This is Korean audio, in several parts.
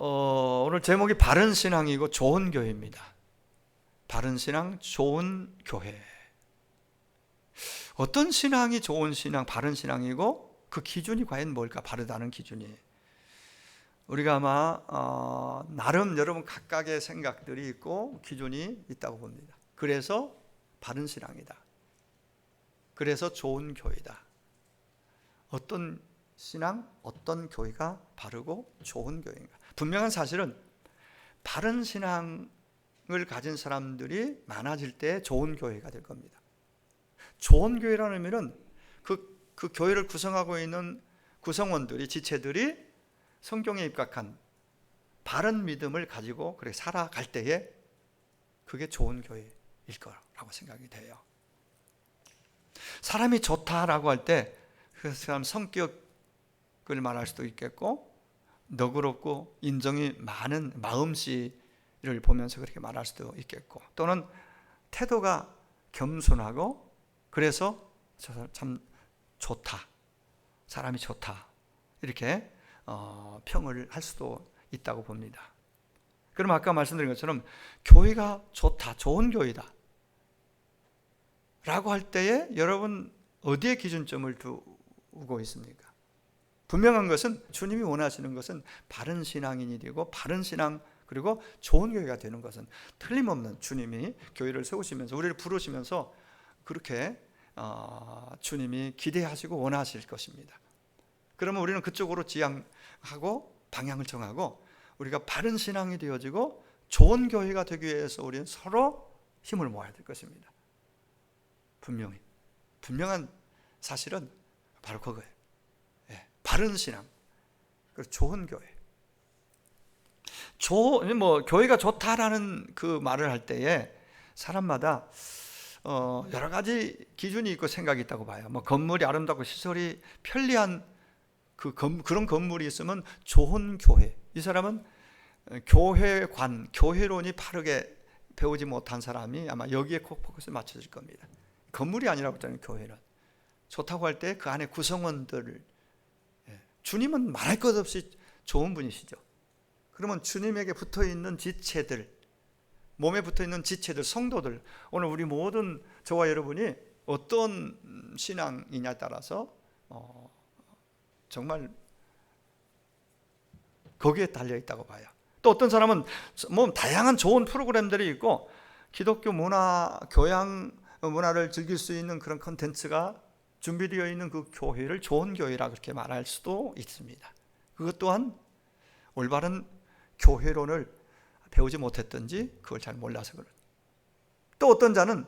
오늘 제목이 바른 신앙이고 좋은 교회입니다. 바른 신앙, 좋은 교회. 어떤 신앙이 좋은 신앙, 바른 신앙이고 그 기준이 과연 뭘까? 바르다는 기준이. 우리가 아마 나름 여러분 각각의 생각들이 있고 기준이 있다고 봅니다. 그래서 바른 신앙이다. 그래서 좋은 교회다. 어떤 신앙, 어떤 교회가 바르고 좋은 교회인가? 분명한 사실은 바른 신앙을 가진 사람들이 많아질 때 좋은 교회가 될 겁니다. 좋은 교회라는 의미는 그 교회를 구성하고 있는 구성원들이, 지체들이 성경에 입각한 바른 믿음을 가지고 그렇게 살아갈 때에 그게 좋은 교회일 거라고 생각이 돼요. 사람이 좋다라고 할 때 그 사람 성격을 말할 수도 있겠고, 너그럽고 인정이 많은 마음씨를 보면서 그렇게 말할 수도 있겠고, 또는 태도가 겸손하고 그래서 저 사람 참 좋다, 사람이 좋다, 이렇게 평을 할 수도 있다고 봅니다. 그럼 아까 말씀드린 것처럼 교회가 좋다, 좋은 교회다 라고 할 때에 여러분 어디에 기준점을 두고 있습니까? 분명한 것은 주님이 원하시는 것은 바른 신앙인이 되고 바른 신앙 그리고 좋은 교회가 되는 것은 틀림없는, 주님이 교회를 세우시면서 우리를 부르시면서 그렇게 주님이 기대하시고 원하실 것입니다. 그러면 우리는 그쪽으로 지향하고 방향을 정하고 우리가 바른 신앙이 되어지고 좋은 교회가 되기 위해서 우리는 서로 힘을 모아야 될 것입니다. 분명한 사실은 바로 그거예요. 바른 신앙, 그리고 좋은 교회. 교회가 좋다라는 그 말을 할 때에 사람마다 여러 가지 기준이 있고 생각이 있다고 봐요. 건물이 아름답고 시설이 편리한 그런 건물이 있으면 좋은 교회. 이 사람은 교회론이 바르게 배우지 못한 사람이 아마 여기에 꼭 포커스를 맞춰질 겁니다. 건물이 아니라고 했잖아요. 교회는 좋다고 할 때 그 안에 구성원들, 주님은 말할 것 없이 좋은 분이시죠. 그러면 주님에게 붙어있는 지체들, 몸에 붙어있는 지체들, 성도들, 오늘 우리 모든 저와 여러분이 어떤 신앙이냐에 따라서 정말 거기에 달려있다고 봐요. 또 어떤 사람은 다양한 좋은 프로그램들이 있고 기독교 문화, 교양 문화를 즐길 수 있는 그런 콘텐츠가 준비되어 있는 그 교회를 좋은 교회라 그렇게 말할 수도 있습니다. 그것 또한 올바른 교회론을 배우지 못했든지 그걸 잘 몰라서 그래요. 또 어떤 자는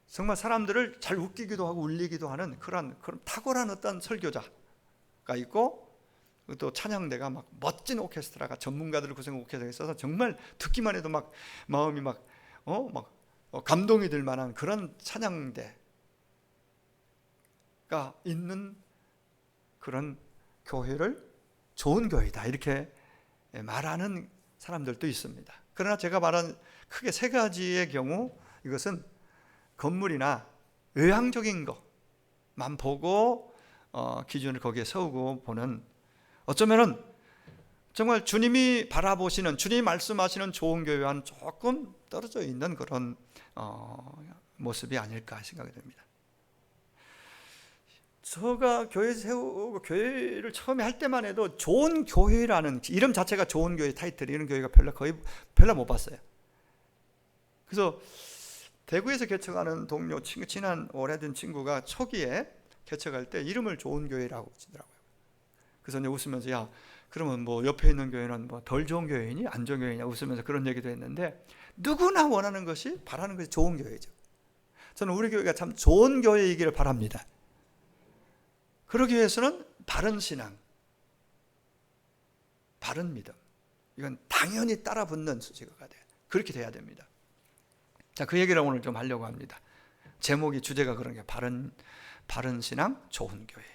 정말 사람들을 잘 웃기기도 하고 울리기도 하는 그런 탁월한 어떤 설교자가 있고, 또 찬양대가 막 멋진 오케스트라가 전문가들을 구성한 오케스트라가 있어서 정말 듣기만 해도 막 마음이 감동이 들 만한 그런 찬양대 가 있는 그런 교회를 좋은 교회다 이렇게 말하는 사람들도 있습니다. 그러나 제가 말한 크게 세 가지의 경우, 이것은 건물이나 외향적인 것만 보고 기준을 거기에 세우고 보는, 어쩌면은 정말 주님이 바라보시는, 주님이 말씀하시는 좋은 교회와는 조금 떨어져 있는 그런 모습이 아닐까 생각이 됩니다. 제가 교회 세우고 교회를 처음에 할 때만 해도 좋은 교회라는 이름 자체가 좋은 교회 타이틀, 이런 교회가 별로 못 봤어요. 그래서 대구에서 개척하는 동료 친한 오래된 친구가 초기에 개척할 때 이름을 좋은 교회라고 지더라고요. 그래서 이제 웃으면서 야, 그러면 옆에 있는 교회는 덜 좋은 교회이니 안 좋은 교회냐 웃으면서 그런 얘기도 했는데, 누구나 원하는 것이, 바라는 것이 좋은 교회죠. 저는 우리 교회가 참 좋은 교회이기를 바랍니다. 그러기 위해서는 바른 신앙, 바른 믿음, 이건 당연히 따라붙는 수식어가 돼요. 그렇게 돼야 됩니다. 자, 그 얘기를 오늘 좀 하려고 합니다. 제목이, 주제가 그런 게 바른 신앙, 좋은 교회.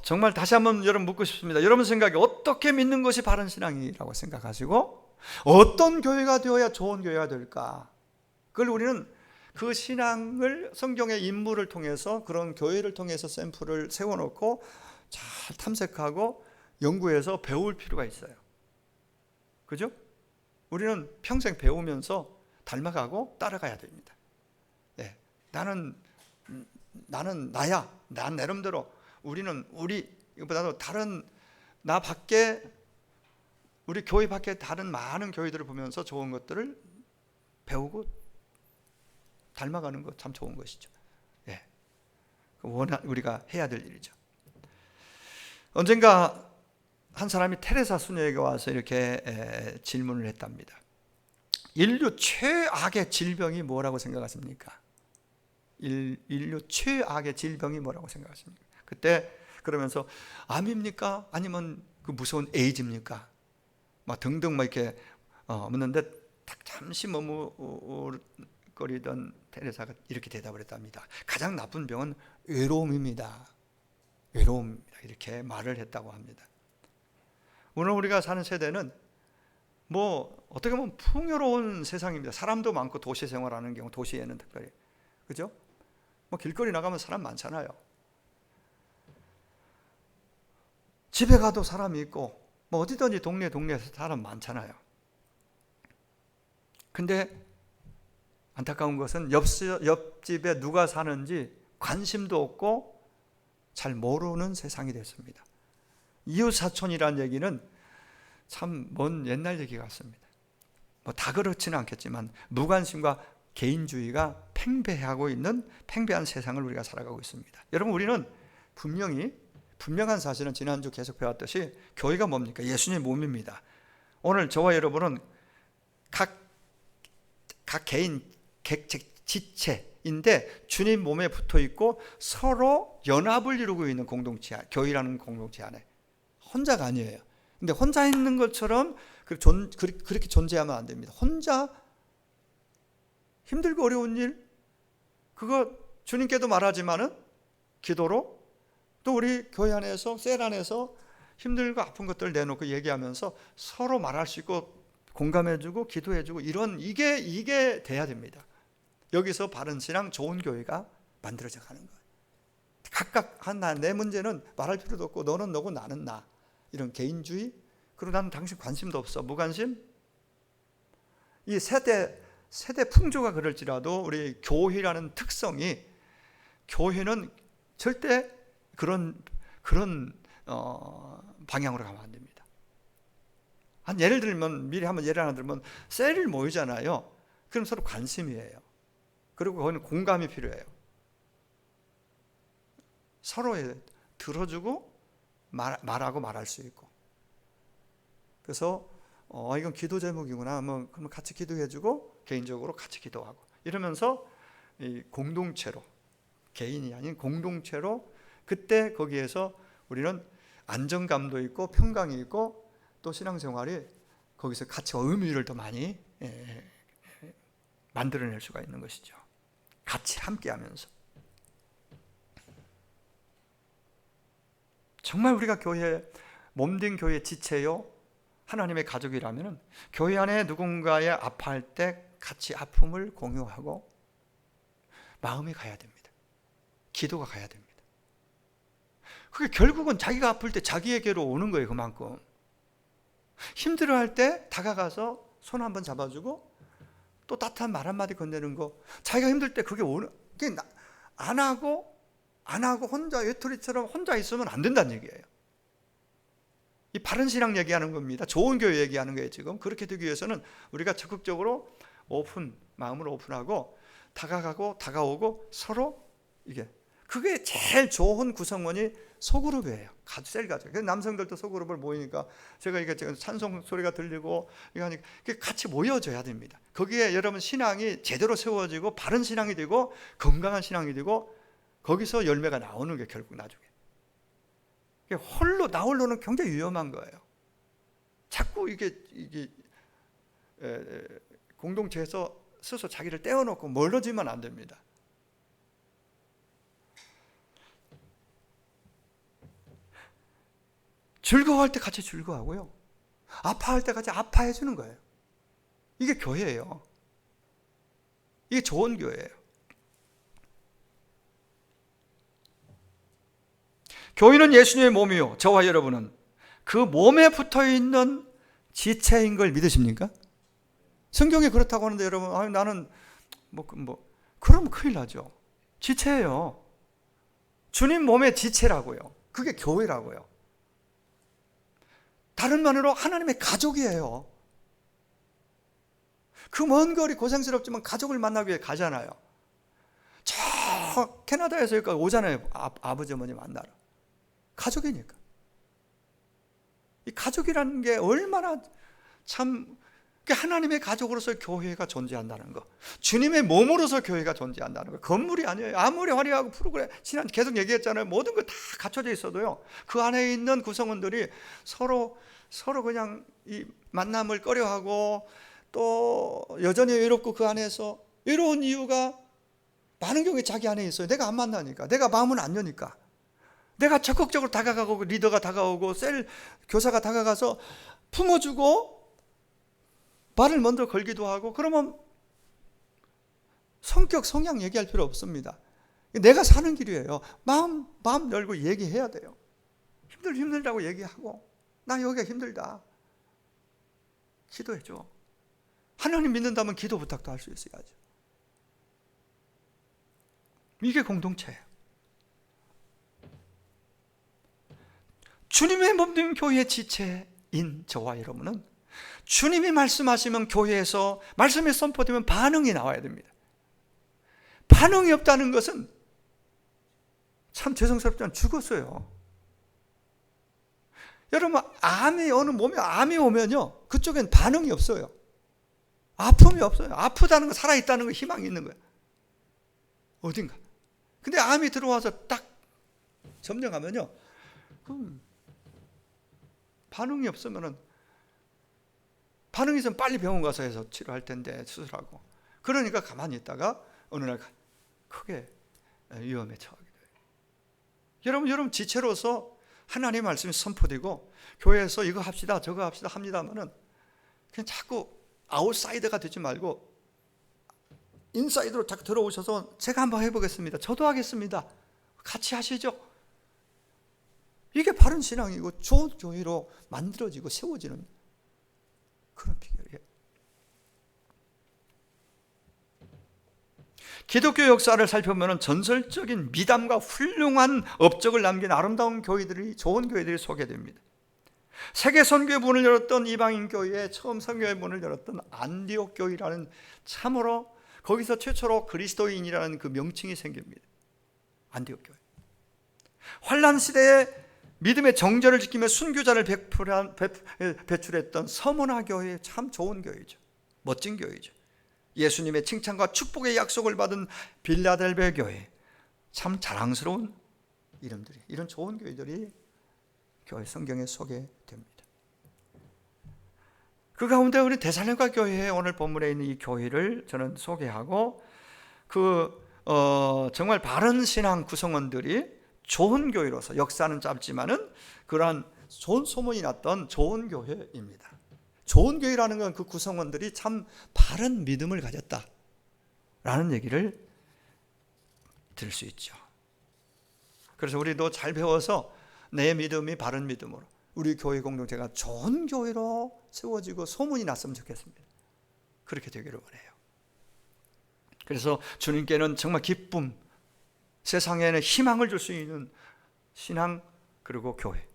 정말 다시 한번 여러분 묻고 싶습니다. 여러분 생각에 어떻게 믿는 것이 바른 신앙이라고 생각하시고 어떤 교회가 되어야 좋은 교회가 될까? 그걸 우리는 그 신앙을 성경의 인물을 통해서, 그런 교회를 통해서 샘플을 세워놓고 잘 탐색하고 연구해서 배울 필요가 있어요. 그죠? 우리는 평생 배우면서 닮아가고 따라가야 됩니다. 네. 나는 나야. 난 나름대로. 우리는 이보다도 다른 나 밖에, 우리 교회 밖에 다른 많은 교회들을 보면서 좋은 것들을 배우고 닮아가는 것 참 좋은 것이죠. 예. 우리가 해야 될 일이죠. 언젠가 한 사람이 테레사 수녀에게 와서 이렇게 질문을 했답니다. 인류 최악의 질병이 뭐라고 생각하십니까? 인류 최악의 질병이 뭐라고 생각하십니까? 그때 그러면서 암입니까? 아니면 그 무서운 에이즈입니까? 막 등등 막 이렇게 묻는데 잠시 머뭇거리던 테레사가 이렇게 대답을 했답니다. 가장 나쁜 병은 외로움입니다. 외로움입니다. 이렇게 말을 했다고 합니다. 오늘 우리가 사는 세대는 뭐 어떻게 보면 풍요로운 세상입니다. 사람도 많고 도시 생활하는 경우, 도시에는 특별히, 그죠? 뭐 길거리 나가면 사람 많잖아요. 집에 가도 사람이 있고 뭐 어디든지 동네에서 사람 많잖아요. 근데 안타까운 것은 옆집에 누가 사는지 관심도 없고 잘 모르는 세상이 됐습니다. 이웃사촌이라는 얘기는 참 먼 옛날 얘기 같습니다. 뭐 다 그렇지는 않겠지만 무관심과 개인주의가 팽배한 세상을 우리가 살아가고 있습니다. 여러분, 우리는 분명한 사실은 지난주 계속 배웠듯이 교회가 뭡니까? 예수님의 몸입니다. 오늘 저와 여러분은 각 개인 지체인데 주님 몸에 붙어 있고 서로 연합을 이루고 있는 공동체, 교회라는 공동체 안에 혼자가 아니에요. 근데 혼자 있는 것처럼 그렇게 존재하면 안 됩니다. 혼자 힘들고 어려운 일, 그거 주님께도 말하지만은 기도로, 또 우리 교회 안에서, 셀 안에서 힘들고 아픈 것들을 내놓고 얘기하면서 서로 말할 수 있고 공감해주고 기도해주고, 이게 돼야 됩니다. 여기서 바른 신앙, 좋은 교회가 만들어져 가는 거예요. 각각 내 문제는 말할 필요도 없고 너는 너고 나는 나, 이런 개인주의, 그리고 나는 당신 관심도 없어, 무관심. 이 세대 풍조가 그럴지라도 우리 교회라는 특성이, 교회는 절대 그런 방향으로 가면 안 됩니다. 예를 들면, 미리 한번 예를 하나 들면, 셀을 모이잖아요. 그럼 서로 관심이에요. 그리고 거기는 공감이 필요해요. 서로 들어주고 말하고 말할 수 있고. 그래서 이건 기도 제목이구나. 그러면 같이 기도해주고 개인적으로 같이 기도하고, 이러면서 이 공동체로, 개인이 아닌 공동체로, 그때 거기에서 우리는 안정감도 있고 평강이 있고 또 신앙생활이 거기서 같이 의미를 더 많이 만들어낼 수가 있는 것이죠. 같이 함께하면서. 정말 우리가 몸된 교회 지체요, 하나님의 가족이라면 교회 안에 누군가의 아파할 때 같이 아픔을 공유하고 마음이 가야 됩니다. 기도가 가야 됩니다. 그게 결국은 자기가 아플 때 자기에게로 오는 거예요. 그만큼 힘들어할 때 다가가서 손 한번 잡아주고 또 따뜻한 말 한마디 건네는 거, 자기가 힘들 때 그게 안 하고 혼자 외톨이처럼 혼자 있으면 안 된다는 얘기예요. 이 바른 신앙 얘기하는 겁니다. 좋은 교회 얘기하는 거예요. 지금 그렇게 되기 위해서는 우리가 적극적으로 마음을 오픈하고 다가가고 다가오고 서로, 그게 제일 좋은 구성원이 소그룹이에요. 셀 가족. 남성들도 소그룹을 모이니까 제가 찬송 소리가 들리고 이거 하니까 같이 모여져야 됩니다. 거기에 여러분 신앙이 제대로 세워지고 바른 신앙이 되고 건강한 신앙이 되고 거기서 열매가 나오는 게 결국 나중에. 나 홀로는 굉장히 위험한 거예요. 자꾸 공동체에서 스스로 자기를 떼어놓고 멀어지면 안 됩니다. 즐거워할 때 같이 즐거워하고요, 아파할 때 같이 아파해 주는 거예요. 이게 교회예요. 이게 좋은 교회예요. 교회는 예수님의 몸이요, 저와 여러분은 그 몸에 붙어 있는 지체인 걸 믿으십니까? 성경에 그렇다고 하는데 여러분, 나는 그러면 큰일 나죠. 지체예요. 주님 몸의 지체라고요. 그게 교회라고요. 다른 말로 하나님의 가족이에요. 그 먼 거리 고생스럽지만 가족을 만나기 위해 가잖아요. 저 캐나다에서 여기까지 오잖아요. 아버지 어머니 만나러. 가족이니까. 이 가족이라는 게 얼마나 참 하나님의 가족으로서 교회가 존재한다는 거, 주님의 몸으로서 교회가 존재한다는 거. 건물이 아니에요. 아무리 화려하고 프로그램 지난 계속 얘기했잖아요. 모든 거 다 갖춰져 있어도요, 그 안에 있는 구성원들이 서로 그냥 이 만남을 꺼려하고 또 여전히 외롭고, 그 안에서 외로운 이유가 많은 경우에 자기 안에 있어요. 내가 안 만나니까, 내가 마음은 안 여니까. 내가 적극적으로 다가가고, 리더가 다가오고, 셀 교사가 다가가서 품어주고 말을 먼저 걸기도 하고, 그러면 성격, 성향 얘기할 필요 없습니다. 내가 사는 길이에요. 마음 열고 얘기해야 돼요. 힘들다고 얘기하고, 나 여기가 힘들다, 기도해줘. 하나님 믿는다면 기도 부탁도 할 수 있어야죠. 이게 공동체예요. 주님의 몸된 교회의 지체인 저와 여러분은 주님이 말씀하시면 교회에서 말씀이 선포되면 반응이 나와야 됩니다. 반응이 없다는 것은 참 죄송스럽지만 죽었어요. 여러분, 어느 몸에 암이 오면요, 그쪽엔 반응이 없어요. 아픔이 없어요. 아프다는 거, 살아있다는 거, 희망이 있는 거예요. 어딘가. 근데 암이 들어와서 딱 점령하면요, 반응이 없으면은, 반응이 있으면 빨리 병원 가서 해서 치료할 텐데, 수술하고. 그러니까 가만히 있다가 어느 날 크게 위험에 처하게 돼요. 여러분 지체로서 하나님의 말씀이 선포되고 교회에서 이거 합시다 저거 합시다 합니다면은 그냥 자꾸 아웃사이더가 되지 말고 인사이드로 딱 들어오셔서 제가 한번 해보겠습니다, 저도 하겠습니다, 같이 하시죠. 이게 바른 신앙이고 좋은 교회로 만들어지고 세워지는 그런 비결이에요. 기독교 역사를 살펴보면 전설적인 미담과 훌륭한 업적을 남긴 아름다운 교회들이, 좋은 교회들이 소개됩니다. 세계 선교의 문을 열었던 이방인 교회에 처음 선교의 문을 열었던 안디옥 교회라는, 참으로 거기서 최초로 그리스도인이라는 그 명칭이 생깁니다. 안디옥 교회. 환란 시대에 믿음의 정절을 지키며 순교자를 배출했던 서문화 교회, 참 좋은 교회죠. 멋진 교회죠. 예수님의 칭찬과 축복의 약속을 받은 빌라델베 교회, 참 자랑스러운 이름들이, 이런 좋은 교회들이 교회 성경에 소개됩니다. 그 가운데 우리 데살로니가 교회에 오늘 본문에 있는 이 교회를 저는 소개하고, 정말 바른 신앙 구성원들이 좋은 교회로서, 역사는 짧지만은 그러한 좋은 소문이 났던 좋은 교회입니다. 좋은 교회라는 건 그 구성원들이 참 바른 믿음을 가졌다라는 얘기를 들을 수 있죠. 그래서 우리도 잘 배워서 내 믿음이 바른 믿음으로 우리 교회 공동체가 좋은 교회로 세워지고 소문이 났으면 좋겠습니다. 그렇게 되기를 원해요. 그래서 주님께는 정말 기쁨, 세상에는 희망을 줄 수 있는 신앙, 그리고 교회,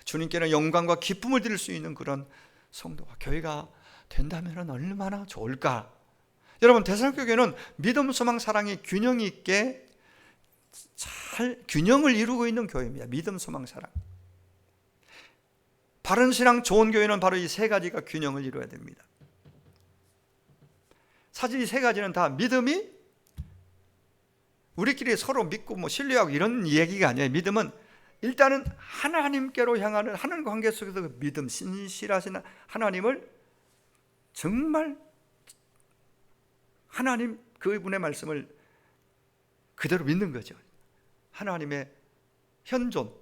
주님께는 영광과 기쁨을 드릴 수 있는 그런 성도와 교회가 된다면 얼마나 좋을까. 여러분, 데살로니가 교회는 믿음, 소망, 사랑이 균형 있게 잘 균형을 이루고 있는 교회입니다. 믿음, 소망, 사랑. 바른 신앙, 좋은 교회는 바로 이 세 가지가 균형을 이루어야 됩니다. 사실 이 세 가지는 다 믿음이 우리끼리 서로 믿고 신뢰하고 이런 얘기가 아니에요. 믿음은 일단은 하나님께로 향하는, 하나님 관계 속에서 그 믿음, 신실하신 하나님을 정말 하나님 그분의 말씀을 그대로 믿는 거죠. 하나님의 현존,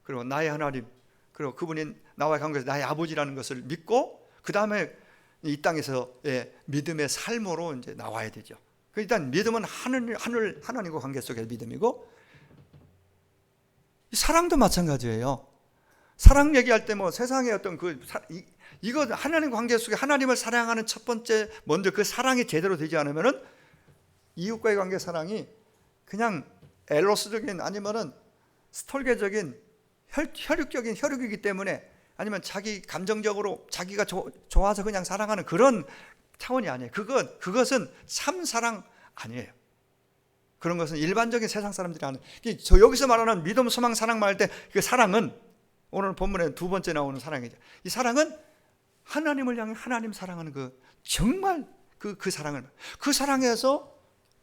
그리고 나의 하나님, 그리고 그분이 나와의 관계에서 나의 아버지라는 것을 믿고, 그 다음에 이 땅에서의 믿음의 삶으로 이제 나와야 되죠. 일단 믿음은 하나님과 관계 속의 믿음이고, 사랑도 마찬가지예요. 사랑 얘기할 때 뭐 세상의 어떤 이거 하나님 관계 속에 하나님을 사랑하는 첫 번째 먼저 그 사랑이 제대로 되지 않으면은 이웃과의 관계 사랑이 그냥 에로스적인 아니면은 스톨게적인 혈육적인 혈육이기 때문에 아니면 자기 감정적으로 자기가 좋아서 그냥 사랑하는 그런 차원이 아니에요. 그것은 참 사랑 아니에요. 그런 것은 일반적인 세상 사람들이 하는. 저 여기서 말하는 믿음, 소망, 사랑 말할 때 그 사랑은 오늘 본문에 두 번째 나오는 사랑이죠. 이 사랑은 하나님을 향해 하나님 사랑하는 정말 그 사랑을, 그 사랑에서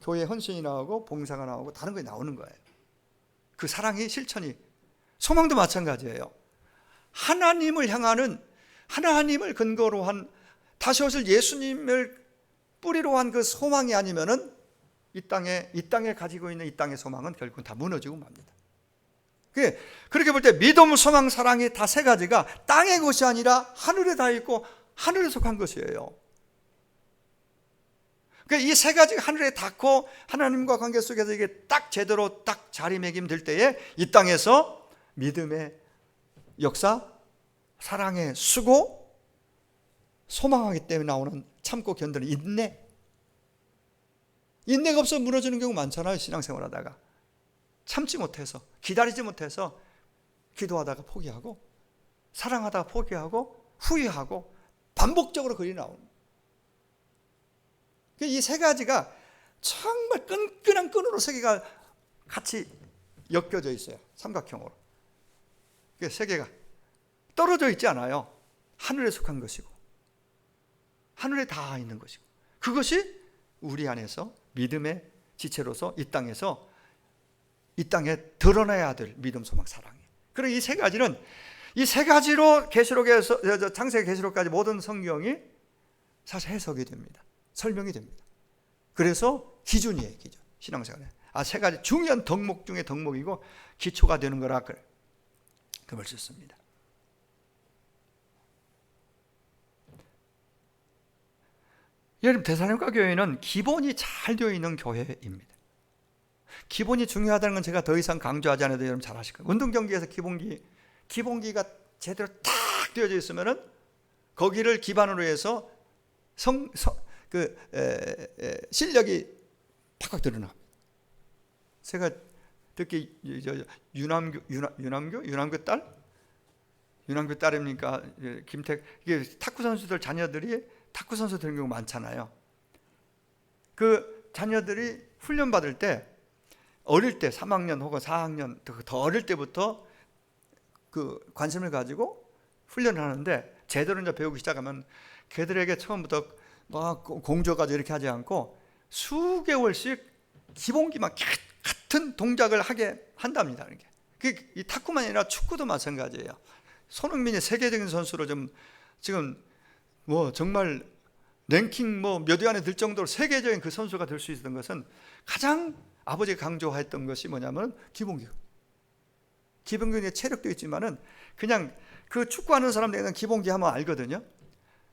교회 헌신이 나오고 봉사가 나오고 다른 게 나오는 거예요. 그 사랑이 실천이. 소망도 마찬가지예요. 하나님을 향하는, 하나님을 근거로 한, 다시 오실 예수님을 뿌리로 한 그 소망이 아니면은 이 땅에 가지고 있는 이 땅의 소망은 결국은 다 무너지고 맙니다. 그렇게 볼 때 믿음, 소망, 사랑이 다 세 가지가 땅의 것이 아니라 하늘에 다 있고 하늘에 속한 것이에요. 이 세 가지가 하늘에 닿고 하나님과 관계 속에서 이게 딱 제대로 딱 자리매김 될 때에 이 땅에서 믿음의 역사, 사랑의 수고, 소망하기 때문에 나오는 참고 견디는 인내가 없어 무너지는 경우 많잖아요. 신앙생활 하다가 참지 못해서, 기다리지 못해서 기도하다가 포기하고 사랑하다가 포기하고 후회하고 반복적으로 그리 나오는. 이 세 가지가 정말 끈끈한 끈으로 세 개가 같이 엮여져 있어요. 삼각형으로. 세 개가 떨어져 있지 않아요. 하늘에 속한 것이고 하늘에 닿아 있는 것이고, 그것이 우리 안에서 믿음의 지체로서 이 땅에 드러나야 될 믿음, 소망, 사랑이에요. 그리고 이 세 가지는, 이 세 가지로 계시록에서 창세기 계시록까지 모든 성경이 사실 해석이 됩니다. 설명이 됩니다. 그래서 기준이에요. 기준. 신앙생활에 세 가지 중요한 덕목 중에 덕목이고 기초가 되는 거라 그걸 썼습니다. 여러분, 데살로니가 교회는 기본이 잘 되어 있는 교회입니다. 기본이 중요하다는 건 제가 더 이상 강조하지 않아도 여러분 잘 아실 거예요. 운동 경기에서 기본기가 제대로 딱 되어져 있으면은 거기를 기반으로 해서 실력이 팍팍 드러납니다. 제가 특히 유남교 딸입니까? 이게 탁구 선수들 자녀들이 탁구 선수 되는 경우 많잖아요. 그 자녀들이 훈련 받을 때 어릴 때 3학년 혹은 4학년 더 어릴 때부터 그 관심을 가지고 훈련을 하는데, 제대로 이제 배우기 시작하면 걔들에게 처음부터 막 공조까지 이렇게 하지 않고 수개월씩 기본기만 같은 동작을 하게 한답니다. 이 탁구만 아니라 축구도 마찬가지예요. 손흥민이 세계적인 선수로 지금 정말 랭킹 몇 위 안에 들 정도로 세계적인 그 선수가 될 수 있었던 것은 가장 아버지가 강조했던 것이 뭐냐면 기본기에 체력도 있지만은 그냥 그 축구하는 사람들은 기본기 하면 알거든요.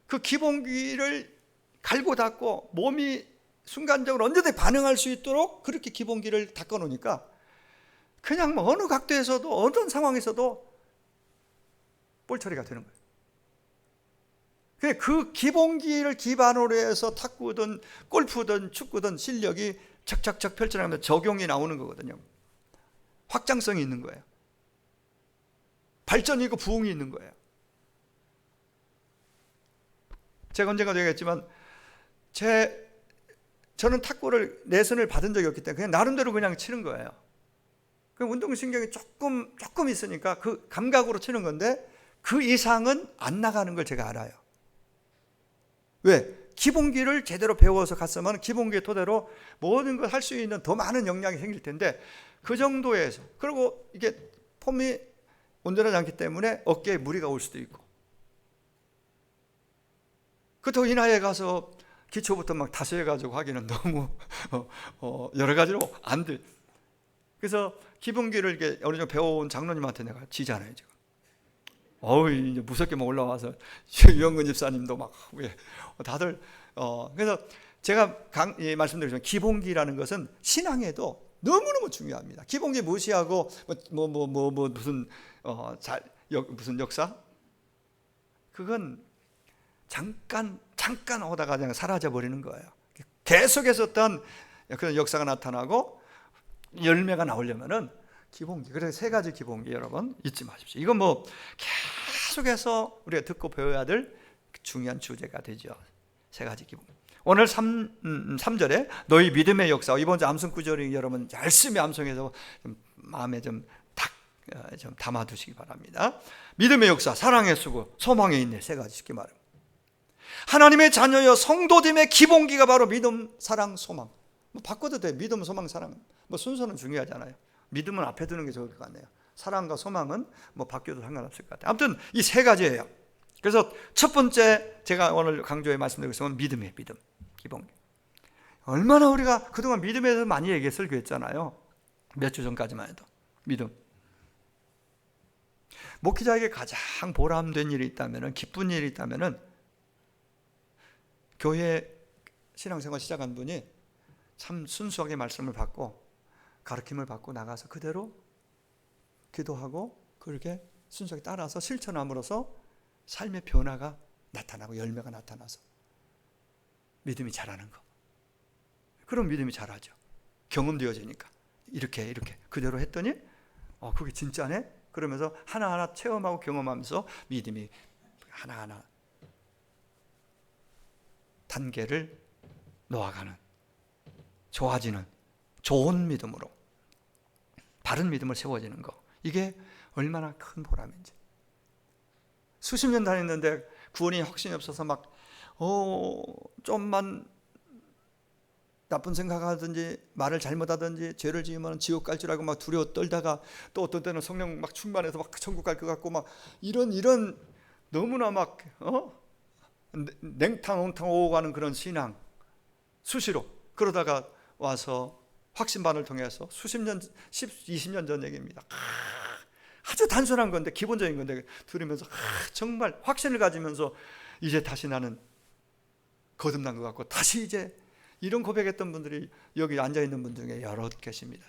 그 기본기를 갈고 닦고 몸이 순간적으로 언제든지 반응할 수 있도록 그렇게 기본기를 닦아 놓으니까 그냥 어느 각도에서도 어떤 상황에서도 볼 처리가 되는 거예요. 그 기본기를 기반으로 해서 탁구든 골프든 축구든 실력이 착착착 펼쳐나가면서 적용이 나오는 거거든요. 확장성이 있는 거예요. 발전이 있고 부흥이 있는 거예요. 제가 언젠가 얘기했지만 저는 탁구를 레슨을 받은 적이 없기 때문에 그냥 나름대로 그냥 치는 거예요. 그 운동신경이 조금 있으니까 그 감각으로 치는 건데 그 이상은 안 나가는 걸 제가 알아요. 왜? 기본기를 제대로 배워서 갔으면 기본기의 토대로 모든 걸 할 수 있는 더 많은 역량이 생길 텐데 그 정도에서, 그리고 이게 폼이 온전하지 않기 때문에 어깨에 무리가 올 수도 있고, 그렇다고 이 나이에 가서 기초부터 막 다시해가지고 하기는 너무 여러 가지로 안 돼. 그래서 기본기를 이렇게 어느 정도 배워온 장로님한테 내가 지잖아요 지금. 이제 무섭게 막 올라와서 유영근 집사님도 막 다들 그래서 제가 말씀드리지만 기본기라는 것은 신앙에도 너무너무 중요합니다. 기본기 무시하고 무슨 무슨 역사? 그건 잠깐 오다가 그냥 사라져 버리는 거예요. 계속해서 어떤 그런 역사가 나타나고 열매가 나오려면은 기본기, 그래서 세 가지 기본기 여러분 잊지 마십시오. 이건 뭐 계속해서 우리가 듣고 배워야 될 중요한 주제가 되죠. 세 가지 기본. 오늘 3절에 너희 믿음의 역사, 이번 주 암송 구절이 여러분 열심히 암송해서 마음에 좀 담아두시기 바랍니다. 믿음의 역사, 사랑의 수고, 소망의 인내, 세 가지 쉽게 말합니다. 하나님의 자녀여 성도됨의 기본기가 바로 믿음, 사랑, 소망. 뭐 바꿔도 돼. 믿음, 소망, 사랑. 뭐 순서는 중요하잖아요. 믿음은 앞에 두는 게 좋을 것 같네요. 사랑과 소망은 뭐 바뀌어도 상관없을 것 같아요. 아무튼 이 세 가지예요. 그래서 첫 번째 제가 오늘 강조해 말씀드리고 있는 건 믿음이에요. 믿음, 기본기. 얼마나 우리가 그동안 믿음에 대해서 많이 얘기해 설교했잖아요. 몇 주 전까지만 해도 믿음. 목회자에게 가장 보람된 일이 있다면, 기쁜 일이 있다면 교회 신앙생활 시작한 분이 참 순수하게 말씀을 받고 가르침을 받고 나가서 그대로 기도하고 그렇게 순수하게 따라서 실천함으로써 삶의 변화가 나타나고 열매가 나타나서 믿음이 자라는 거. 그럼 믿음이 자라죠. 경험되어지니까 이렇게 그대로 했더니 그게 진짜네? 그러면서 하나하나 체험하고 경험하면서 믿음이 하나하나 단계를 놓아가는, 좋아지는 좋은 믿음으로 바른 믿음을 세워지는 거, 이게 얼마나 큰 보람인지. 수십 년 다녔는데 구원이 확신이 없어서 막 좀만 나쁜 생각하든지 말을 잘못하든지 죄를 지으면 지옥 갈 줄 알고 막 두려워 떨다가 또 어떤 때는 성령 막 충만해서 막 천국 갈 것 같고 막 이런 너무나 막 냉탕 온탕 오고 가는 그런 신앙 수시로 그러다가 와서 확신반을 통해서 수십 년, 20년 전 얘기입니다. 아주 단순한 건데 기본적인 건데 들으면서 정말 확신을 가지면서 이제 다시 나는 거듭난 것 같고 다시 이제 이런 고백했던 분들이 여기 앉아있는 분 중에 여러 계십니다.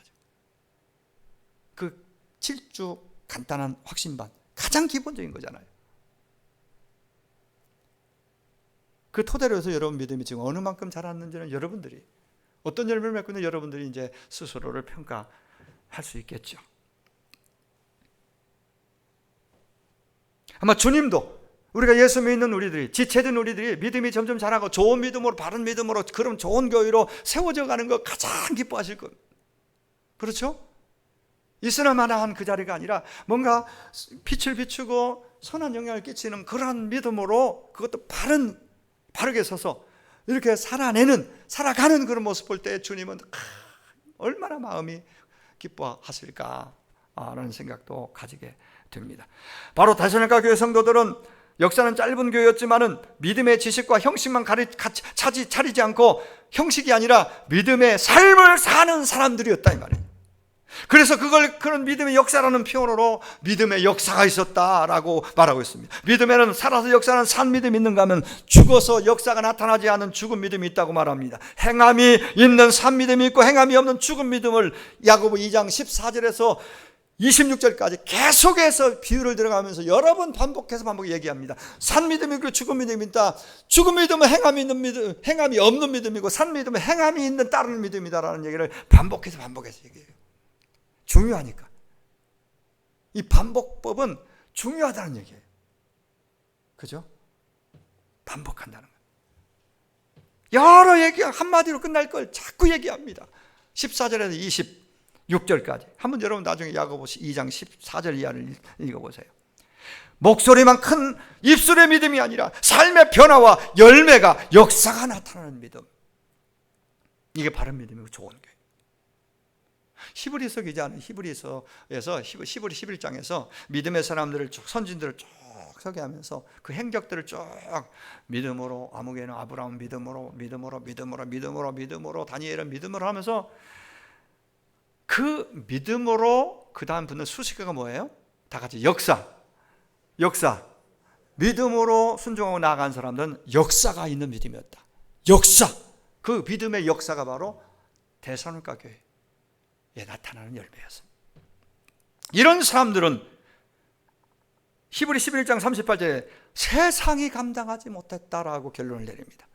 그 7주 간단한 확신반 가장 기본적인 거잖아요. 그 토대로 해서 여러분 믿음이 지금 어느 만큼 자랐는지는 여러분들이 어떤 열매를 맺고 있는 여러분들이 이제 스스로를 평가할 수 있겠죠. 아마 주님도 우리가 예수 믿는 우리들이 지체된 우리들이 믿음이 점점 자라고 좋은 믿음으로 바른 믿음으로 그런 좋은 교회로 세워져 가는 거 가장 기뻐하실 겁니다. 그렇죠? 있으나마나한 그 자리가 아니라 뭔가 빛을 비추고 선한 영향을 끼치는 그러한 믿음으로 그것도 바르게 서서 이렇게 살아가는 그런 모습 볼 때 주님은 얼마나 마음이 기뻐하실까라는 생각도 가지게 됩니다. 바로 데살로니가 교회 성도들은 역사는 짧은 교회였지만은 믿음의 지식과 형식만 차리지 않고 형식이 아니라 믿음의 삶을 사는 사람들이었다 이 말이에요. 그래서 그런 믿음의 역사라는 표현으로 믿음의 역사가 있었다라고 말하고 있습니다. 믿음에는 살아서 역사는 산 믿음이 있는가 하면 죽어서 역사가 나타나지 않은 죽은 믿음이 있다고 말합니다. 행함이 있는 산 믿음이 있고 행함이 없는 죽은 믿음을 야고보 2장 14절에서 26절까지 계속해서 비유를 들어가면서 여러 번 반복해서 얘기합니다. 산 믿음이 있고 죽은 믿음이 있다. 죽은 믿음은 행함이 있는 믿음, 행함이 없는 믿음이고 산 믿음은 행함이 있는 따르는 믿음이다라는 얘기를 반복해서 얘기해요. 중요하니까. 이 반복법은 중요하다는 얘기예요. 그죠? 반복한다는 거예요. 여러 얘기 한마디로 끝날 걸 자꾸 얘기합니다. 14절에서 26절까지. 한번 여러분 나중에 야고보 2장 14절 이하를 읽어보세요. 목소리만 큰 입술의 믿음이 아니라 삶의 변화와 열매가 역사가 나타나는 믿음. 이게 바른 믿음이고 좋은 거예요. 히브리서 기자는 히브리서에서 히브리 11장에서 믿음의 사람들을 쭉 선진들을 쭉 소개하면서 그 행적들을 쭉 믿음으로 아무개는 아브라함 믿음으로 다니엘은 믿음으로 하면서 그 믿음으로 그 다음 붙는 수식어가 뭐예요? 다 같이 역사 믿음으로 순종하고 나아간 사람들은 역사가 있는 믿음이었다. 역사 그 믿음의 역사가 바로 데살로니가 교회에 나타나는 열매였습니다. 이런 사람들은 히브리 11장 38절에 세상이 감당하지 못했다라고 결론을 내립니다.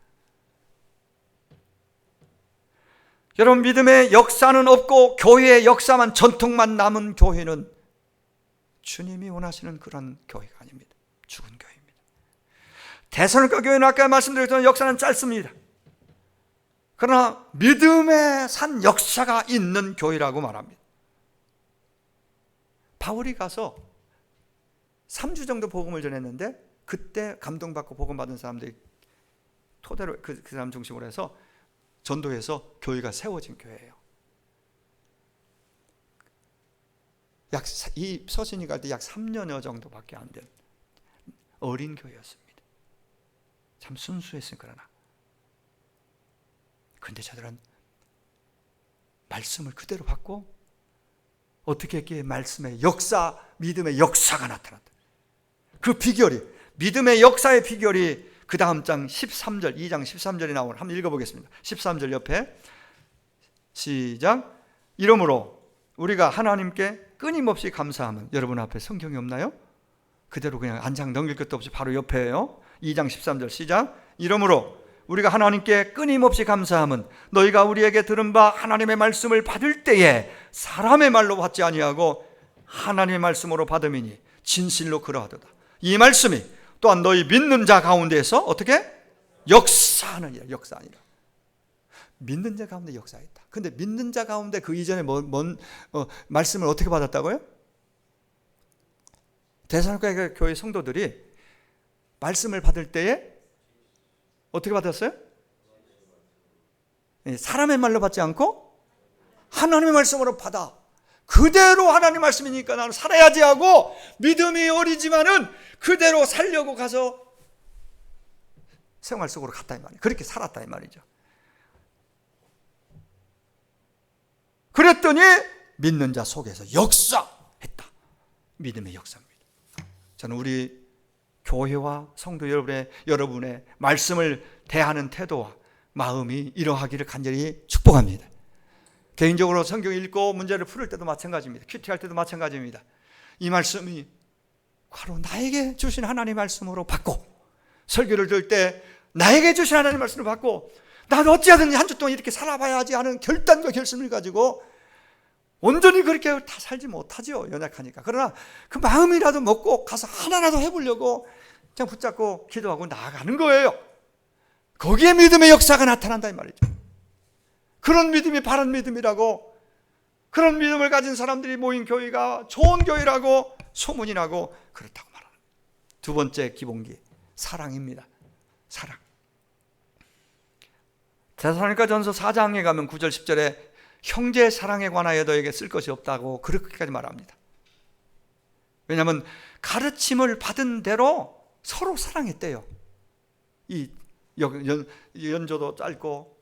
여러분, 믿음의 역사는 없고 교회의 역사만, 전통만 남은 교회는 주님이 원하시는 그런 교회가 아닙니다. 죽은 교회입니다. 데살로니가 교회는 아까 말씀드렸던 역사는 짧습니다. 그러나 믿음의 산 역사가 있는 교회라고 말합니다. 바울이 가서 3주 정도 복음을 전했는데 그때 감동받고 복음 받은 사람들이 토대로 그 사람 중심으로 해서 전도해서 교회가 세워진 교회예요. 이 서신이 갈 때 약 3년여 정도밖에 안 된 어린 교회였습니다. 참 순수했어요. 그런데 저들은 말씀을 그대로 받고 어떻게 했기에 말씀의 역사, 믿음의 역사가 나타났다. 그 비결이, 믿음의 역사의 비결이 그 다음 장 13절, 2장 13절이 나오는, 한번 읽어보겠습니다. 13절 옆에 시작. 이러므로 우리가 하나님께 끊임없이 감사하면, 여러분 앞에 성경이 없나요? 그대로 그냥 한 장 넘길 것도 없이 바로 옆에요. 2장 13절 시작. 이러므로 우리가 하나님께 끊임없이 감사하면 너희가 우리에게 들은 바 하나님의 말씀을 받을 때에 사람의 말로 받지 아니하고 하나님의 말씀으로 받음이니 진실로 그러하도다. 이 말씀이 또한 너희 믿는 자 가운데에서 어떻게? 역사하느니라. 역사하니라. 믿는 자 가운데 역사했다. 근데 믿는 자 가운데 그 이전에 말씀을 어떻게 받았다고요? 데살로니가 교회 성도들이 말씀을 받을 때에 어떻게 받았어요? 사람의 말로 받지 않고 하나님의 말씀으로 받아. 그대로 하나님 말씀이니까 나는 살아야지 하고 믿음이 어리지만은 그대로 살려고 가서 생활 속으로 갔다 이 말이에요. 그렇게 살았다 이 말이죠. 그랬더니 믿는 자 속에서 역사했다. 믿음의 역사입니다. 저는 우리 교회와 성도 여러분의 말씀을 대하는 태도와 마음이 이러하기를 간절히 축복합니다. 개인적으로 성경 읽고 문제를 풀을 때도 마찬가지입니다. 큐티할 때도 마찬가지입니다. 이 말씀이 바로 나에게 주신 하나님의 말씀으로 받고, 설교를 들을 때 나에게 주신 하나님의 말씀을 받고, 나도 어찌하든지 한 주 동안 이렇게 살아봐야지 하는 결단과 결심을 가지고, 온전히 그렇게 다 살지 못하죠, 연약하니까. 그러나 그 마음이라도 먹고 가서 하나라도 해보려고 그냥 붙잡고 기도하고 나아가는 거예요. 거기에 믿음의 역사가 나타난다 이 말이죠. 그런 믿음이 바른 믿음이라고, 그런 믿음을 가진 사람들이 모인 교회가 좋은 교회라고 소문이 나고 그렇다고 말합니다. 두 번째 기본기, 사랑입니다. 사랑. 데살로니가전서 4장에 가면 9절 10절에 형제 사랑에 관하여 너에게 쓸 것이 없다고 그렇게까지 말합니다. 왜냐하면 가르침을 받은 대로 서로 사랑했대요. 이 연조도 짧고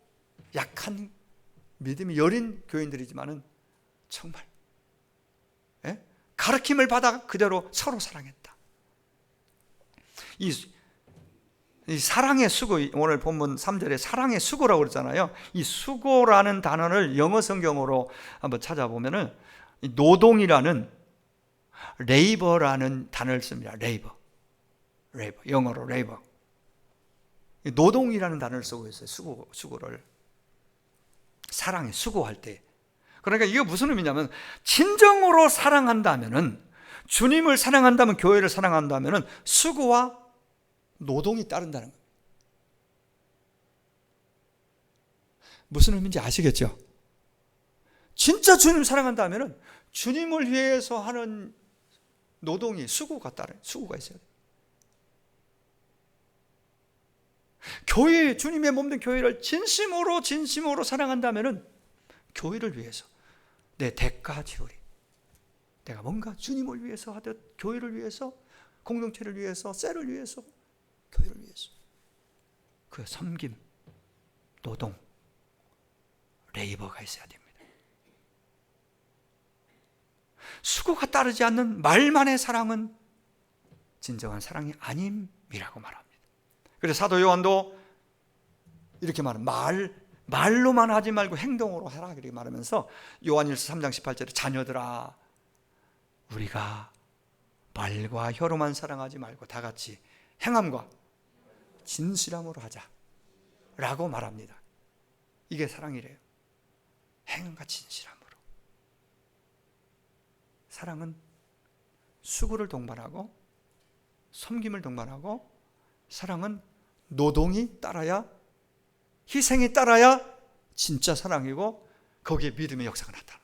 약한 믿음이 여린 교인들이지만은 정말 가르침을 받아 그대로 서로 사랑했다. 이 사랑의 수고, 오늘 본문 3절에 사랑의 수고라고 그랬잖아요. 이 수고라는 단어를 영어 성경으로 한번 찾아보면은 노동이라는 레이버라는 단어를 씁니다. 레이버, 영어로 레이버. 노동이라는 단어를 쓰고 있어요. 수고를. 사랑에 수고할 때. 그러니까 이게 무슨 의미냐면, 진정으로 사랑한다면은, 주님을 사랑한다면, 교회를 사랑한다면은 수고와 노동이 따른다는 거예요. 무슨 의미인지 아시겠죠? 진짜 주님 사랑한다면은 주님을 위해서 하는 노동이, 수고가 있어야 돼요. 교회, 주님의 몸된 교회를 진심으로 사랑한다면은 교회를 위해서 내 대가 지우리, 내가 뭔가 주님을 위해서 하듯 교회를 위해서, 공동체를 위해서, 셀을 위해서, 교회를 위해서 그 섬김, 노동, 레이버가 있어야 됩니다. 수고가 따르지 않는 말만의 사랑은 진정한 사랑이 아님이라고 말합니다. 그래서 사도 요한도 이렇게 말로만 하지 말고 행동으로 하라 이렇게 말하면서 요한일서 3장 18절에 자녀들아, 우리가 말과 혀로만 사랑하지 말고 다 같이 행함과 진실함으로 하자 라고 말합니다. 이게 사랑이래요. 행함과 진실함으로. 사랑은 수고를 동반하고 섬김을 동반하고, 사랑은 노동이 따라야, 희생이 따라야 진짜 사랑이고 거기에 믿음의 역사가 나타나.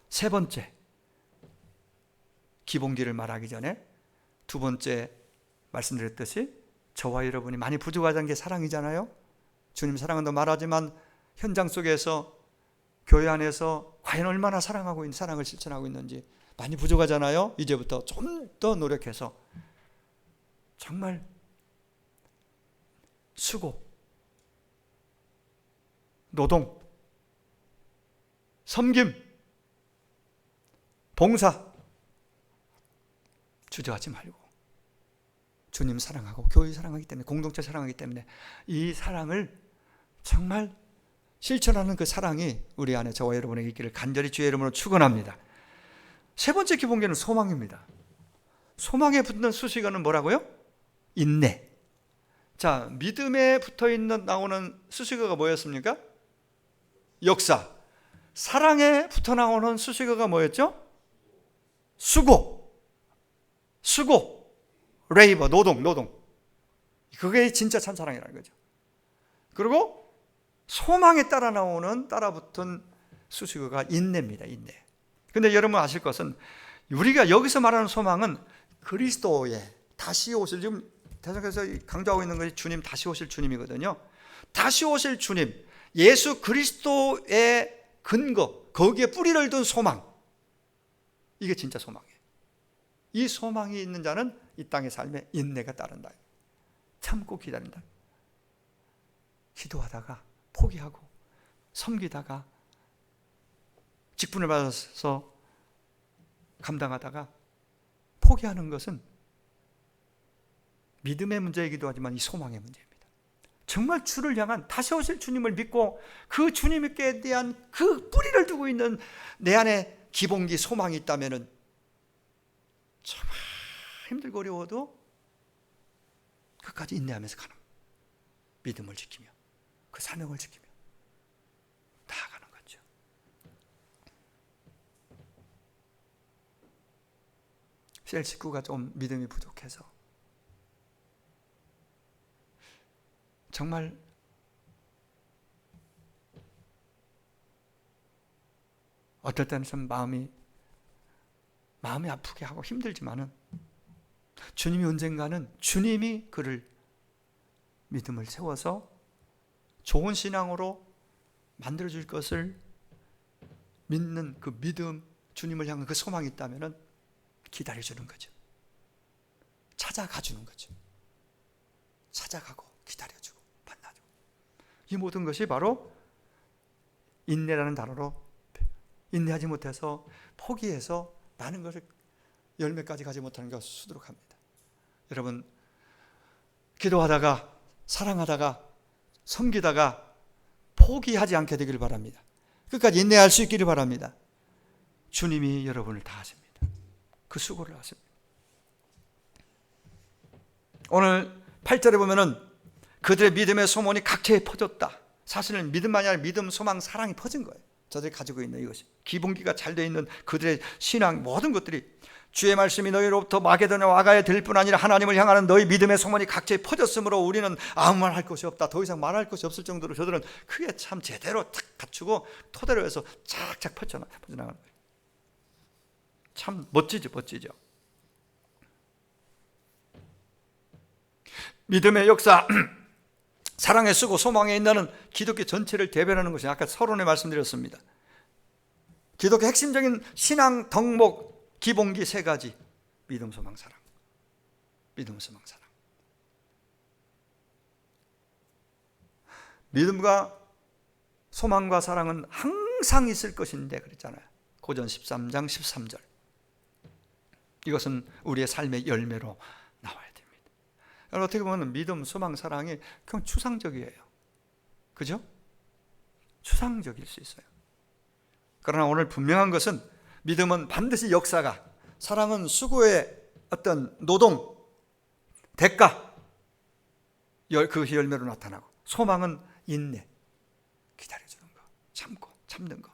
세 번째, 기본기를 말하기 전에 두 번째 말씀드렸듯이 저와 여러분이 많이 부족하다는 게 사랑이잖아요. 주님 사랑은 더 말하지만 현장 속에서, 교회 안에서 과연 얼마나 사랑하고 있는, 사랑을 실천하고 있는지 많이 부족하잖아요. 이제부터 좀 더 노력해서 정말 수고, 노동, 섬김, 봉사 주저하지 말고, 주님 사랑하고 교회 사랑하기 때문에, 공동체 사랑하기 때문에 이 사랑을 정말 실천하는 그 사랑이 우리 안에 저와 여러분에게 있기를 간절히 주의 이름으로 축원합니다. 세 번째 기본기는 소망입니다. 소망에 붙는 수식어는 뭐라고요? 인내. 자, 믿음에 붙어있는 나오는 수식어가 뭐였습니까? 역사. 사랑에 붙어 나오는 수식어가 뭐였죠? 수고. 레이버, 노동. 그게 진짜 참사랑이라는 거죠. 그리고 소망에 따라 나오는, 따라 붙은 수식어가 인내입니다. 인내. 근데 여러분 아실 것은, 우리가 여기서 말하는 소망은 그리스도의 다시 오실, 지금 대성에서 강조하고 있는 것이 주님 다시 오실 주님이거든요. 다시 오실 주님, 예수 그리스도의 근거, 거기에 뿌리를 둔 소망, 이게 진짜 소망이에요. 이 소망이 있는 자는 이 땅의 삶에 인내가 따른다. 참고 기다린다. 기도하다가 포기하고, 섬기다가 직분을 받아서 감당하다가 포기하는 것은 믿음의 문제이기도 하지만 이 소망의 문제입니다. 정말 주를 향한, 다시 오실 주님을 믿고 그 주님께 대한 그 뿌리를 두고 있는 내 안에 기본기, 소망이 있다면 정말 힘들고 어려워도 끝까지 인내하면서 가는, 믿음을 지키며 그 사명을 지키며 나아가는 거죠. 셀 식구가 좀 믿음이 부족해서 정말 어떨 때는 좀 마음이 아프게 하고 힘들지만은, 주님이 언젠가는 주님이 그를 믿음을 세워서 좋은 신앙으로 만들어줄 것을 믿는 그 믿음, 주님을 향한 그 소망이 있다면 기다려주는 거죠. 찾아가주는 거죠. 찾아가고 기다려주고 만나주고. 이 모든 것이 바로 인내라는 단어로, 인내하지 못해서 포기해서 많은 것을 열매까지 가지 못하는 것을 수두룩합니다. 여러분, 기도하다가, 사랑하다가, 섬기다가 포기하지 않게 되기를 바랍니다. 끝까지 인내할 수 있기를 바랍니다. 주님이 여러분을 다 하십니다. 그 수고를 하십니다. 오늘 8절에 보면은 그들의 믿음의 소문이 각처에 퍼졌다. 사실은 믿음만이 아니라 믿음, 소망, 사랑이 퍼진 거예요. 저들이 가지고 있는 이것이, 기본기가 잘 되어 있는 그들의 신앙, 모든 것들이 주의 말씀이 너희로부터 마게도냐 와가에 들 뿐 아니라 하나님을 향하는 너희 믿음의 소문이 각처에 퍼졌으므로 우리는 아무 말 할 것이 없다. 더 이상 말할 것이 없을 정도로 저들은 크게 참 제대로 탁 갖추고 토대로 해서 착착 퍼져나가는 거예요. 참 멋지죠. 믿음의 역사, 사랑의 수고, 소망의 인내는 기독교 전체를 대변하는 것이, 아까 서론에 말씀드렸습니다. 기독교 핵심적인 신앙 덕목 기본기 세 가지: 믿음, 소망, 사랑. 믿음, 소망, 사랑. 믿음과 소망과 사랑은 항상 있을 것인데 그랬잖아요. 고전 13장 13절. 이것은 우리의 삶의 열매로 나와야 됩니다. 여러분, 어떻게 보면 믿음, 소망, 사랑이 그냥 추상적이에요. 그죠? 추상적일 수 있어요. 그러나 오늘 분명한 것은 믿음은 반드시 역사가, 사랑은 수고의 어떤 노동, 대가, 그 열매로 나타나고, 소망은 인내, 기다려주는 거, 참고 참는 거.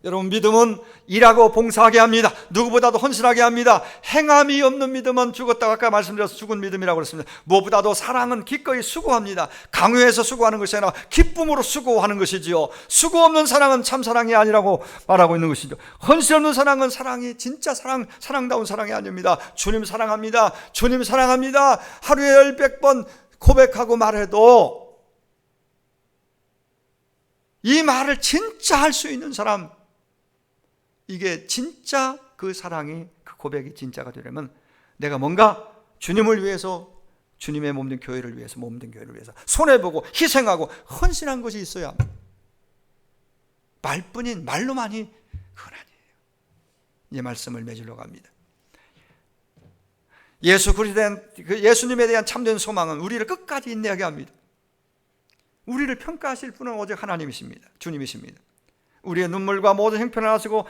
여러분, 믿음은 일하고 봉사하게 합니다. 누구보다도 헌신하게 합니다. 행함이 없는 믿음은 죽었다고 아까 말씀드려서 죽은 믿음이라고 그랬습니다. 무엇보다도 사랑은 기꺼이 수고합니다. 강요해서 수고하는 것이 아니라 기쁨으로 수고하는 것이지요. 수고 없는 사랑은 참 사랑이 아니라고 말하고 있는 것이죠. 헌신 없는 사랑은 사랑이 진짜 사랑다운 사랑이 아닙니다. 주님 사랑합니다. 주님 사랑합니다. 하루에 100번 고백하고 말해도 이 말을 진짜 할 수 있는 사람, 이게 진짜 그 사랑이, 그 고백이 진짜가 되려면 내가 뭔가 주님을 위해서, 주님의 몸된 교회를 위해서, 몸된 교회를 위해서 손해보고 희생하고 헌신한 것이 있어야 합니다. 말뿐인, 말로만이 그건 아니에요. 이 말씀을 맺으러 갑니다. 예수님에 대한 참된 소망은 우리를 끝까지 인내하게 합니다. 우리를 평가하실 분은 오직 하나님이십니다. 주님이십니다. 우리의 눈물과 모든 형편을 아시고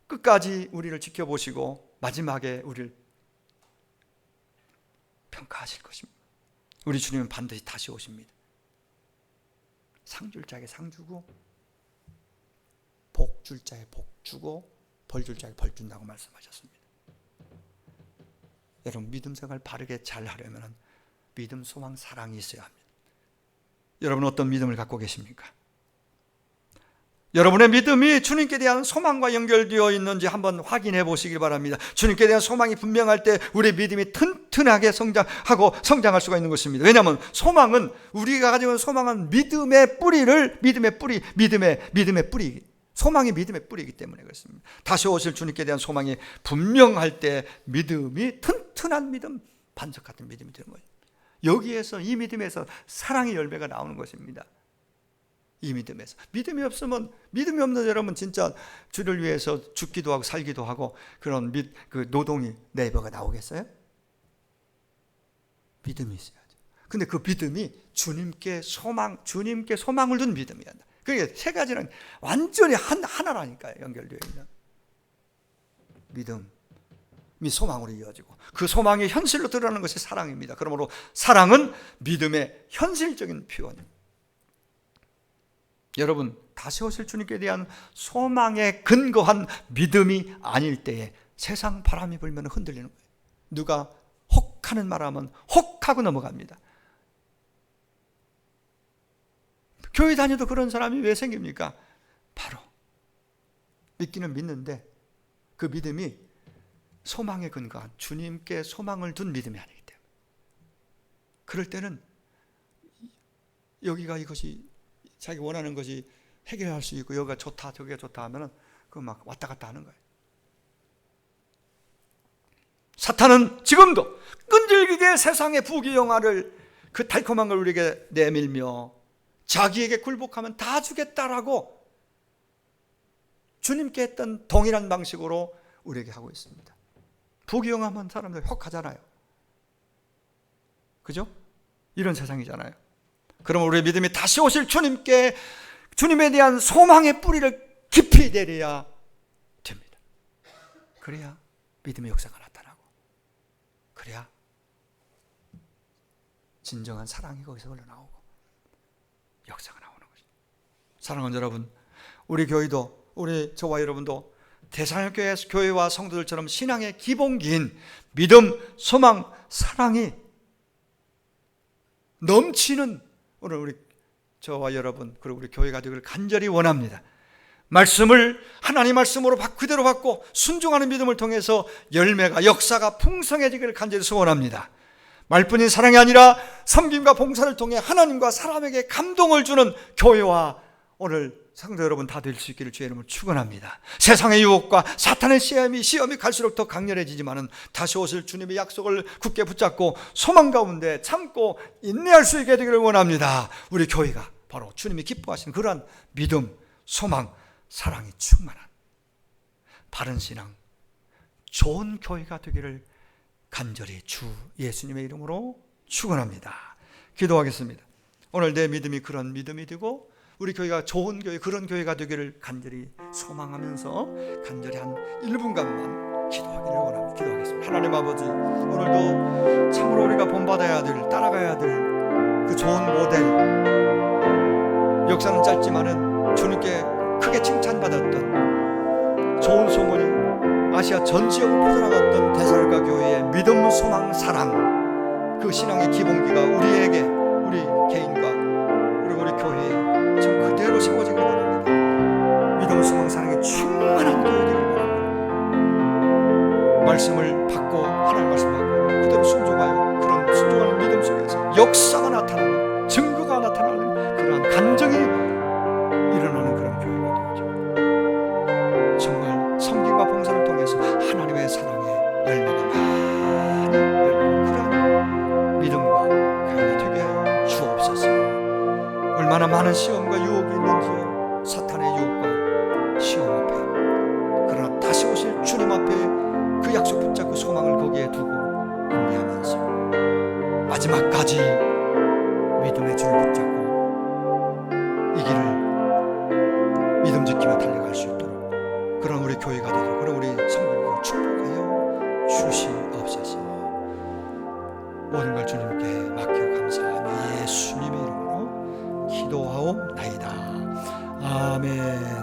끝까지 우리를 지켜보시고 마지막에 우리를 평가하실 것입니다. 우리 주님은 반드시 다시 오십니다. 상 줄 자에게 상 주고, 복 줄 자에 복 주고, 벌 줄 자에 벌 준다고 말씀하셨습니다. 여러분, 믿음 생활 바르게 잘 하려면 믿음, 소망, 사랑이 있어야 합니다. 여러분, 어떤 믿음을 갖고 계십니까? 여러분의 믿음이 주님께 대한 소망과 연결되어 있는지 한번 확인해 보시길 바랍니다. 주님께 대한 소망이 분명할 때 우리의 믿음이 튼튼하게 성장할 수가 있는 것입니다. 왜냐하면 소망은, 우리가 가지고 있는 소망은 믿음의 뿌리, 소망이 믿음의 뿌리이기 때문에 그렇습니다. 다시 오실 주님께 대한 소망이 분명할 때 믿음이 튼튼한 믿음, 반석 같은 믿음이 되는 거예요. 여기에서, 이 믿음에서 사랑의 열매가 나오는 것입니다. 이 믿음에서. 믿음이 없으면, 믿음이 없는 여러분 진짜 주를 위해서 죽기도 하고 살기도 하고 그런 그 노동이 네이버가 나오겠어요? 믿음이 있어야죠. 근데 그 믿음이 주님께 소망을 둔 믿음이야. 그게 세 가지는 완전히 하나라니까요. 연결되어 있는 믿음이 소망으로 이어지고, 그 소망이 현실로 드러나는 것이 사랑입니다. 그러므로 사랑은 믿음의 현실적인 표현입니다. 여러분, 다시 오실 주님께 대한 소망에 근거한 믿음이 아닐 때에 세상 바람이 불면 흔들리는 거예요. 누가 혹하는 말하면 혹하고 넘어갑니다. 교회 다녀도 그런 사람이 왜 생깁니까? 바로 믿기는 믿는데 그 믿음이 소망에 근거한, 주님께 소망을 둔 믿음이 아니기 때문에. 그럴 때는 여기가 이것이 자기 원하는 것이 해결할 수 있고, 여기가 좋다 저기가 좋다 하면은 그 막 왔다 갔다 하는 거예요. 사탄은 지금도 끈질기게 세상의 부귀영화를, 그 달콤한 걸 우리에게 내밀며 자기에게 굴복하면 다 주겠다라고 주님께 했던 동일한 방식으로 우리에게 하고 있습니다. 부귀영화하면 사람들 혹하잖아요. 그죠? 이런 세상이잖아요. 그럼 우리의 믿음이 다시 오실 주님에 대한 소망의 뿌리를 깊이 내려야 됩니다. 그래야 믿음의 역사가 나타나고, 그래야 진정한 사랑이 거기서 흘러나오고 역사가 나오는 것입니다. 사랑하는 여러분, 우리 교회도, 저와 여러분도 대사역교회 교회와 성도들처럼 신앙의 기본기인 믿음, 소망, 사랑이 넘치는 오늘 저와 여러분, 그리고 우리 교회가 되기를 간절히 원합니다. 말씀을 하나님 말씀으로 그대로 받고 순종하는 믿음을 통해서 열매가, 역사가 풍성해지기를 간절히 소원합니다. 말뿐인 사랑이 아니라 섬김과 봉사를 통해 하나님과 사람에게 감동을 주는 교회와 오늘 성도 여러분 다 될 수 있기를 주의 이름으로 축원합니다. 세상의 유혹과 사탄의 시험이 갈수록 더 강렬해지지만은 다시 오실 주님의 약속을 굳게 붙잡고 소망 가운데 참고 인내할 수 있게 되기를 원합니다. 우리 교회가 바로 주님이 기뻐하시는 그러한 믿음, 소망, 사랑이 충만한 바른 신앙, 좋은 교회가 되기를 간절히 주 예수님의 이름으로 축원합니다. 기도하겠습니다. 오늘 내 믿음이 그런 믿음이 되고 우리 교회가 좋은 교회, 그런 교회가 되기를 간절히 소망하면서 간절히 한 1분간만 기도하기를 원합니다. 기도하겠습니다. 하나님 아버지, 오늘도 참으로 우리가 본받아야 될, 따라가야 될 그 좋은 모델, 역사는 짧지만은 주님께 크게 칭찬받았던 좋은 소문이 아시아 전 지역을 퍼져나갔던 데살로니가 교회의 믿음, 소망, 사랑, 그 신앙의 기본기가 우리에게, 우리 개인과 그리고 우리 교회에 지금 그대로 세워지길 바랍니다. 믿음, 소망, 사랑에 충만한 교회 되길 바랍니다. 말씀을 받고, 하나님 말씀 받고 그대로 순종하여 그런 순종하는 믿음 속에서 역사가 나타나는, 증거가 나타나는 그러한 간증이 일어나는 그런 교회가 되죠. 정말 섬김과 봉사를 통해서 하나님의 사랑의 열매가 많이 열리는 그런 믿음과 교회가 되게 하여 주옵소서. 얼마나 많은 시험과 유혹이 있는지요. 사탄의 유혹과 시험 앞에, 그러나 다시 오실 주님 앞에 그 약속 붙잡고 소망을 거기에 두고 인내하면서 마지막까지 믿음의 줄을 붙잡고 이 길을 믿음 지키며 달려갈 수 있도록 그런 우리 교회가 되도록, 그런 우리 성도를 축복하여 주시옵소서. 모든 걸 주님께 맡겨 감사하며 예수님의 이름으로 기도하옵나이다. 아멘.